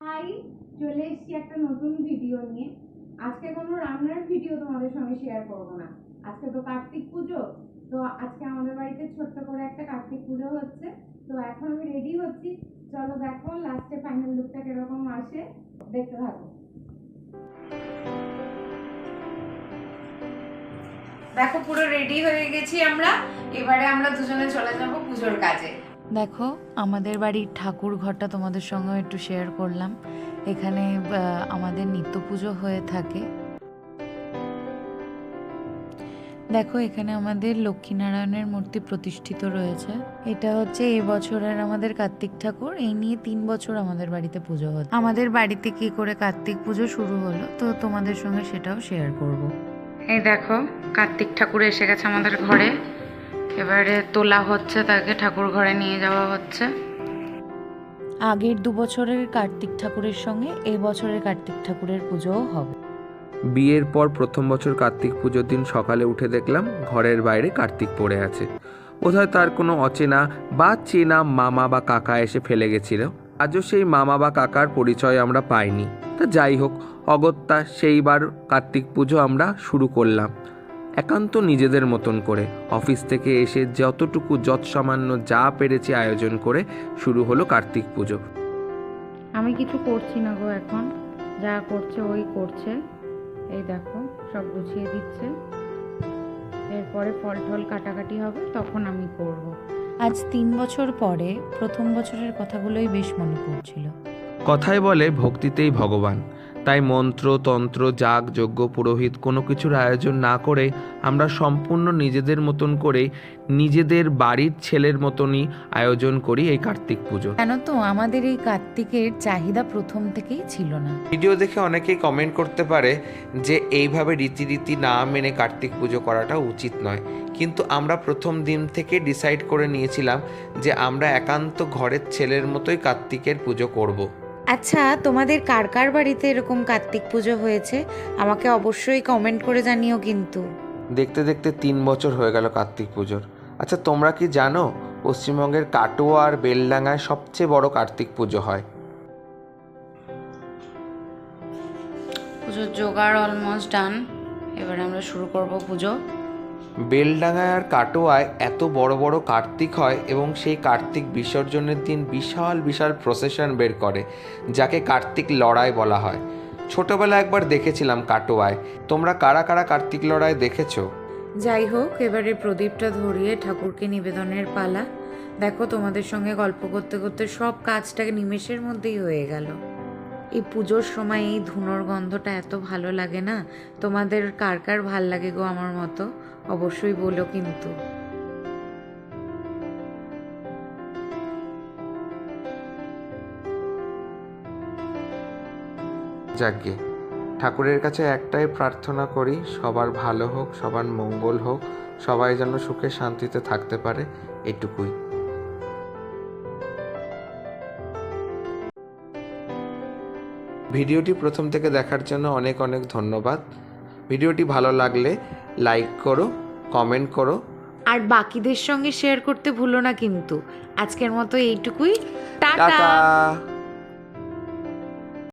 High, চলে এসেছি একটা নতুন ভিডিও নিয়ে। আজকে কোনো রান্নার ভিডিও তোমাদের সঙ্গে শেয়ার করব না। আজকে তো কার্তিক পুজো, তো আজকে আমাদের বাড়িতে ছোট্ট করে একটা কার্তিক পুজো হচ্ছে। তো এখন আমি রেডি হচ্ছি, চলো দেখো লাস্টে ফাইনাল লুকটা কিরকম আসে, দেখতে থাকো। দেখো পুরো রেডি হয়ে গেছি আমরা, এবারে আমরা দুজনে চলে যাব পুজোর কাজে। দেখো আমাদের বাড়ির ঠাকুর ঘরটা তোমাদের সঙ্গে একটু শেয়ার করলাম। এখানে আমাদের নিত্য পুজো হয়ে থাকে। দেখো এখানে আমাদের লক্ষ্মীনারায়ণের মূর্তি প্রতিষ্ঠিত রয়েছে। এটা হচ্ছে এই বছরের আমাদের কার্তিক ঠাকুর। এই নিয়ে 3 বছর আমাদের বাড়িতে পুজো হচ্ছে। আমাদের বাড়িতে কি করে কার্তিক পুজো শুরু হলো তো তোমাদের সঙ্গে সেটাও শেয়ার করব। এই দেখো কার্তিক ঠাকুর এসে গেছে আমাদের ঘরে, এবারে তোলা হচ্ছে, তাকে ঠাকুর ঘরে নিয়ে যাওয়া হচ্ছে। আগের 2 বছরের কার্তিক ঠাকুরের সঙ্গে এই বছরের কার্তিক ঠাকুরের পুজোও হবে। বিয়ের পর প্রথম বছর কার্তিক পুজোর দিন সকালে উঠে দেখলাম ঘরের বাইরে কার্তিক পড়ে আছে। বোধহয় তার কোনো অচেনা বা চেনা মামা বা কাকা এসে ফেলে গেছিল। আজও সেই মামা বা কাকার পরিচয় আমরা পাইনি। তা যাই হোক, অগত্যা সেইবার কার্তিক পুজো আমরা শুরু করলাম একান্ত নিজেদের মতন করে। অফিস থেকে এসে যতটুকু যৎসামান্য যা পেরেছি আয়োজন করে শুরু হলো কার্তিক পুজো। আমি কিছু করছি না গো, এখন যা করছে ওই করছে। এই দেখো সব গুছিয়ে দিচ্ছে, এরপরে ফল টল কাটাকাটি হবে, তখন আমি করব। আজ 3 বছর পরে প্রথম বছরের কথাগুলোই বেশ মনে পড়ছিল। কথায় বলে ভক্তিতেই ভগবান। তাই মন্ত্র তন্ত্র যাগ যজ্ঞ পুরোহিত কোনো কিছুর আয়োজন না করে আমরা সম্পূর্ণ নিজেদের মতন করে নিজেদের বাড়ির ছেলের মতনই আয়োজন করি এই কার্তিক পুজো। জানো তো আমাদের এই কার্তিকের চাহিদা প্রথম থেকেই ছিল না। ভিডিও দেখে অনেকেই কমেন্ট করতে পারে যে এইভাবে রীতিরীতি না মেনে কার্তিক পুজো করাটা উচিত নয়, কিন্তু আমরা প্রথম দিন থেকে ডিসাইড করে নিয়েছিলাম যে আমরা একান্ত ঘরের ছেলের মতোই কার্তিকের পুজো করব। আচ্ছা, তোমাদের কার কার বাড়িতে এরকম কার্তিক পুজো হয়েছে আমাকে অবশ্যই কমেন্ট করে জানিও কিন্তু। দেখতে দেখতে 3 বছর হয়ে গেল কার্তিক পুজোর। আচ্ছা, তোমরা কি জানো পশ্চিমবঙ্গের কাটোয়া আর বেলডাঙায় সবচেয়ে বড় কার্তিক পুজো হয়? পুজোর জোগাড় অলমোস্ট ডান, এবার আমরা শুরু করব পুজো। বেলডাঙায় আর কাটোয়ায় এত বড় বড় কার্তিক হয় এবং সেই কার্তিক বিসর্জনের দিন বিশাল বিশাল প্রসেশন বের করে, যাকে কার্তিক লড়াই বলা হয়। ছোটবেলা একবার দেখেছিলাম কাটোয়ায়। তোমরা কারা কারা কার্তিক লড়াই দেখেছো? যাই হোক, এবারে প্রদীপটা ধরিয়ে ঠাকুরকে নিবেদনের পালা। দেখো তোমাদের সঙ্গে গল্প করতে করতে সব কাজটাকে নিমেষের মধ্যেই হয়ে গেল। এই পুজোর সময় এই ধুনোর গন্ধটা এত ভালো লাগে না? তোমাদের কার কার ভাল লাগে গো আমার মতো? অবশ্যই বলো কিন্তু। যাকগে, ঠাকুরের কাছে একটাই প্রার্থনা করি, সবার ভালো হোক, সবার মঙ্গল হোক, সবাই যেন সুখে শান্তিতে থাকতে পারে, এটুকুই। ভিডিওটি প্রথম থেকে দেখার জন্য অনেক অনেক ধন্যবাদ। ভিডিওটি ভালো লাগলে লাইক করো, কমেন্ট করো, আর বাকিদের সঙ্গে শেয়ার করতে ভুলো না কিন্তু। আজকের মতো এইটুকুই। টাটা। টাটা।